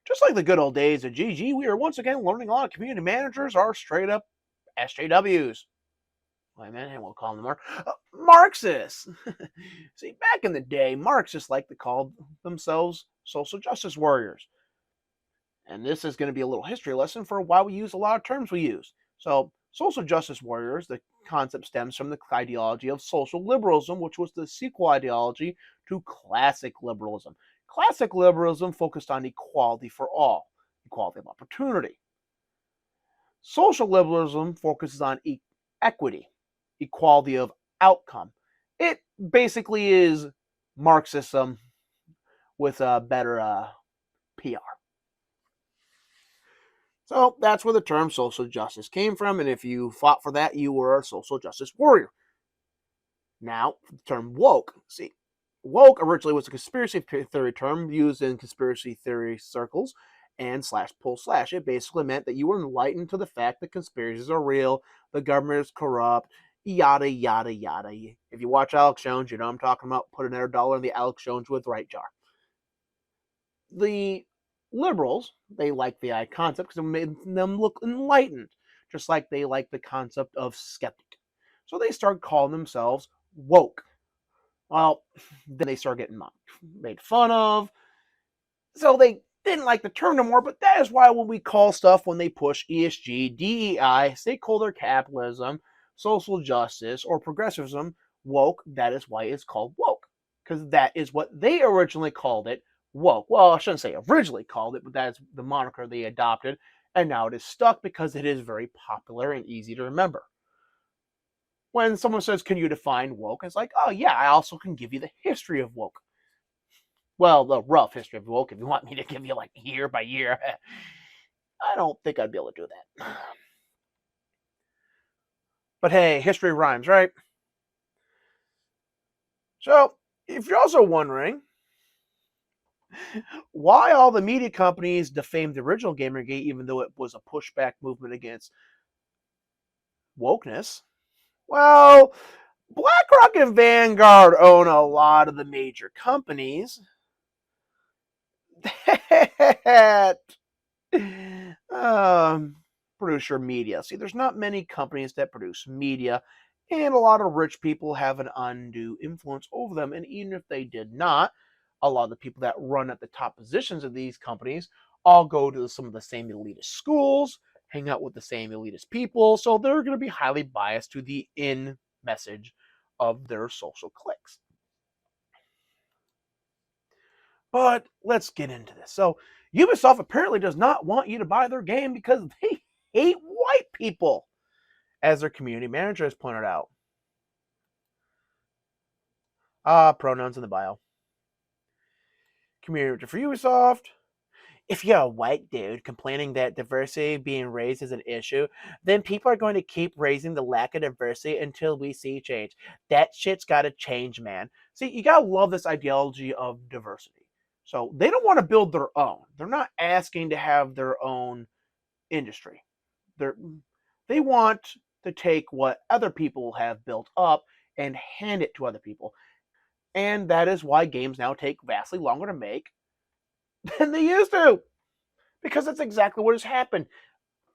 Just like the good old days of GG, we are once again learning a lot of community managers are straight up SJWs. Wait a minute, we'll call them more Marxists. See, back in the day, Marxists like to call themselves social justice warriors. And this is going to be a little history lesson for why we use a lot of terms we use. So, social justice warriors, the concept stems from the ideology of social liberalism, which was the sequel ideology to classic liberalism. Classic liberalism focused on equality for all, equality of opportunity. Social liberalism focuses on equity, equality of outcome. It basically is Marxism with a better PR. So that's where the term social justice came from, and if you fought for that, you were a social justice warrior. Now, the term woke. See, woke originally was a conspiracy theory term used in conspiracy theory circles and /pull/. It basically meant that you were enlightened to the fact that conspiracies are real, the government is corrupt, yada, yada, yada. If you watch Alex Jones, you know I'm talking about. Put another dollar in the Alex Jones with right jar. The liberals, they like the concept because it made them look enlightened, just like they like the concept of skeptic. So they started calling themselves woke. Well, then they started getting mocked, made fun of. So they didn't like the term no more, but that is why when we call stuff when they push ESG, DEI, stakeholder capitalism, social justice, or progressivism woke, that is why it's called woke. Because that is what they originally called it, woke. Well, I shouldn't say originally called it, but that is the moniker they adopted, and now it is stuck because it is very popular and easy to remember. When someone says, can you define woke? It's like, oh yeah, I also can give you the history of woke. Well, the rough history of woke, if you want me to give you like year by year. I don't think I'd be able to do that. But hey, history rhymes, right? So, if you're also wondering why all the media companies defamed the original Gamergate, even though it was a pushback movement against wokeness, well, Blackrock and Vanguard own a lot of the major companies that produce your media. See, there's not many companies that produce media, and a lot of rich people have an undue influence over them. And even if they did not, a lot of the people that run at the top positions of these companies all go to some of the same elitist schools, hang out with the same elitist people, so they're going to be highly biased to the in message of their social cliques. But let's get into this. So, Ubisoft apparently does not want you to buy their game because they hate white people, as their community manager has pointed out. Pronouns in the bio. Community manager for Ubisoft. If you're a white dude complaining that diversity being raised is an issue, then people are going to keep raising the lack of diversity until we see change. That shit's got to change, man. See, you got to love this ideology of diversity. So they don't want to build their own. They're not asking to have their own industry. They want to take what other people have built up and hand it to other people. And that is why games now take vastly longer to make than they used to. Because that's exactly what has happened.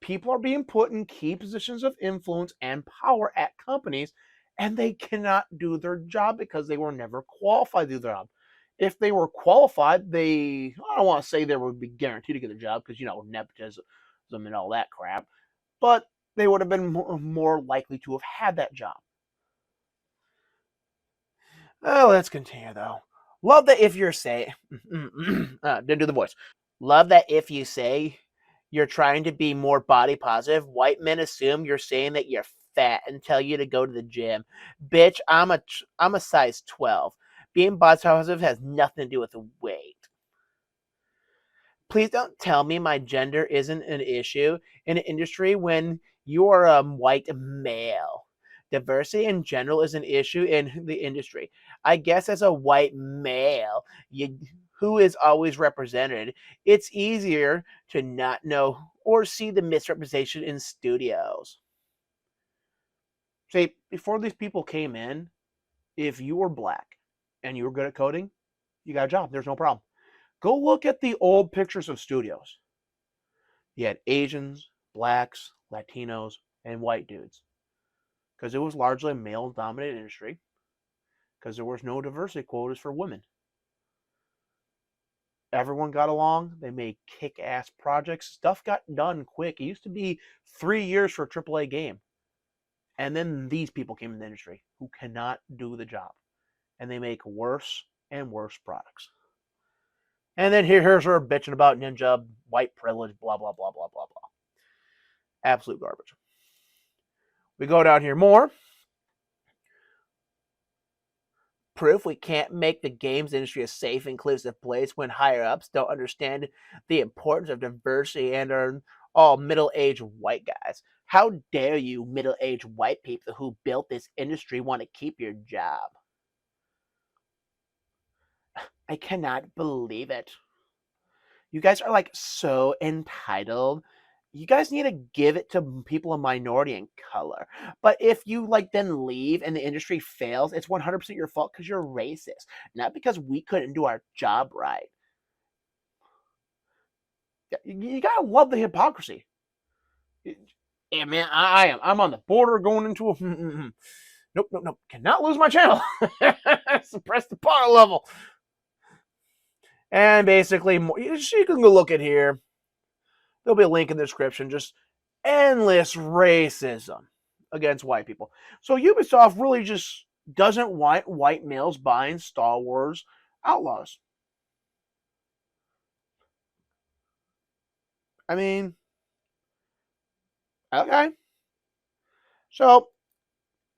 People are being put in key positions of influence and power at companies, and they cannot do their job because they were never qualified to do their job. If they were qualified, I don't want to say they would be guaranteed to get a job because, nepotism and all that crap, but they would have been more likely to have had that job. Oh, let's continue though. Love that if you're say, didn't do the voice. Love that if you say you're trying to be more body positive, white men assume you're saying that you're fat and tell you to go to the gym. Bitch, I'm a size 12. Being body positive has nothing to do with the weight. Please don't tell me my gender isn't an issue in an industry when you're a white male. Diversity in general is an issue in the industry. I guess as a white male, who is always represented, it's easier to not know or see the misrepresentation in studios. See, before these people came in, if you were black and you were good at coding, you got a job. There's no problem. Go look at the old pictures of studios. You had Asians, blacks, Latinos, and white dudes because it was largely a male-dominated industry because there was no diversity quotas for women. Everyone got along. They made kick-ass projects. Stuff got done quick. It used to be 3 years for a AAA game. And then these people came in the industry who cannot do the job. And they make worse and worse products. And then here's her bitching about ninja, white privilege, blah, blah, blah, blah, blah, blah. Absolute garbage. We go down here more. Proof we can't make the games industry a safe, inclusive place when higher ups don't understand the importance of diversity and are all middle-aged white guys. How dare you, middle-aged white people who built this industry, want to keep your job? I cannot believe it. You guys are like so entitled. You guys need to give it to people of minority and color. But if you like then leave and the industry fails, it's 100% your fault because you're racist, not because we couldn't do our job right. You gotta love the hypocrisy. Yeah, man, I am. I'm on the border going into a. Nope. Cannot lose my channel. Suppress the power level. And basically, you can go look at here. There'll be a link in the description. Just endless racism against white people. So Ubisoft really just doesn't want white males buying Star Wars Outlaws. I mean, okay. So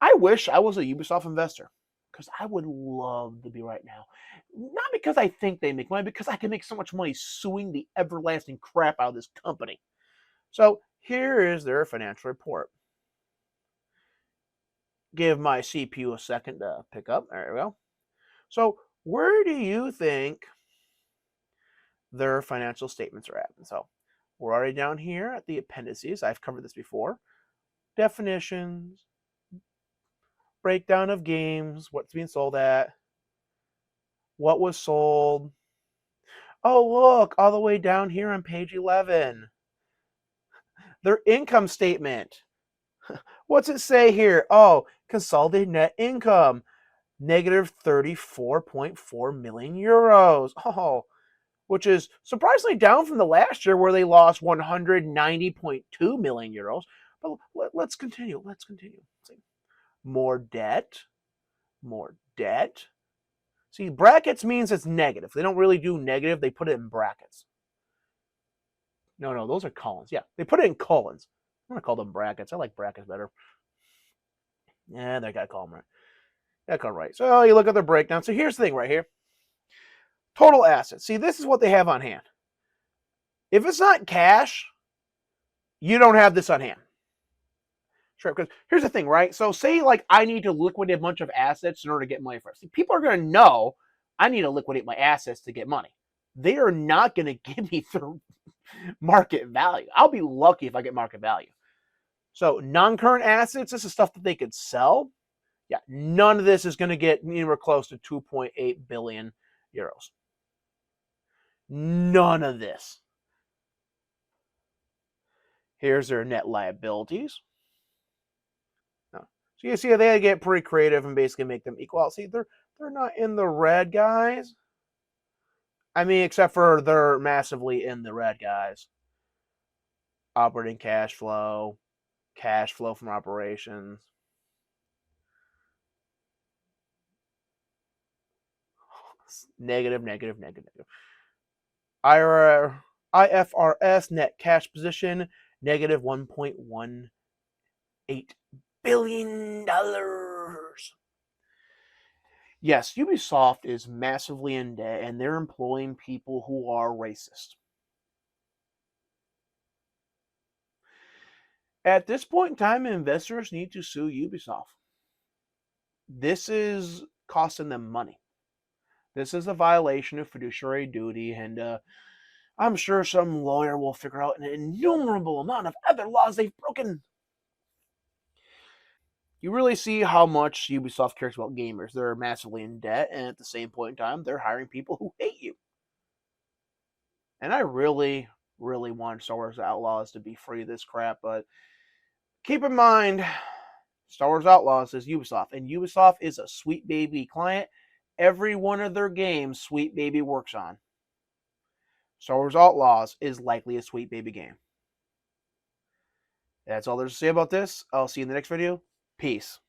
I wish I was a Ubisoft investor because I would love to be right now. Not because I think they make money, because I can make so much money suing the everlasting crap out of this company. So here is their financial report. Give my CPU a second to pick up. There we go. So where do you think their financial statements are at? So we're already down here at the appendices. I've covered this before. Definitions, breakdown of games, what's being sold at, what was sold. Oh, look, all the way down here on page 11. Their income statement. What's it say here? Oh, consolidated net income, negative 34.4 million euros. Oh, which is surprisingly down from the last year where they lost 190.2 million euros. But let's continue. Let's continue. More debt. More debt. See, brackets means it's negative. They don't really do negative. They put it in brackets. No, those are colons. Yeah, they put it in colons. I'm going to call them brackets. I like brackets better. Yeah, they got to call them right. Got to call them right. So you look at the breakdown. So here's the thing right here. Total assets. See, this is what they have on hand. If it's not cash, you don't have this on hand. Sure, because here's the thing, right? So say like I need to liquidate a bunch of assets in order to get money for it. See, people are going to know I need to liquidate my assets to get money. They are not going to give me the market value. I'll be lucky if I get market value. So non-current assets, this is stuff that they could sell. Yeah, none of this is going to get anywhere close to 2.8 billion euros. None of this. Here's their net liabilities. So you see, they get pretty creative and basically make them equal. See, they're not in the red, guys. I mean, except for they're massively in the red, guys. Operating cash flow from operations. Negative. IFRS net cash position, negative $1.18 billion. Yes, Ubisoft is massively in debt, and they're employing people who are racist. At this point in time, investors need to sue Ubisoft. This is costing them money. This is a violation of fiduciary duty, and I'm sure some lawyer will figure out an innumerable amount of other laws they've broken. You really see how much Ubisoft cares about gamers. They're massively in debt, and at the same point in time, they're hiring people who hate you. And I really, really want Star Wars Outlaws to be free of this crap, but keep in mind, Star Wars Outlaws is Ubisoft, and Ubisoft is a Sweet Baby client. Every one of their games, Sweet Baby works on. Star Wars Outlaws is likely a Sweet Baby game. That's all there's to say about this. I'll see you in the next video. Peace.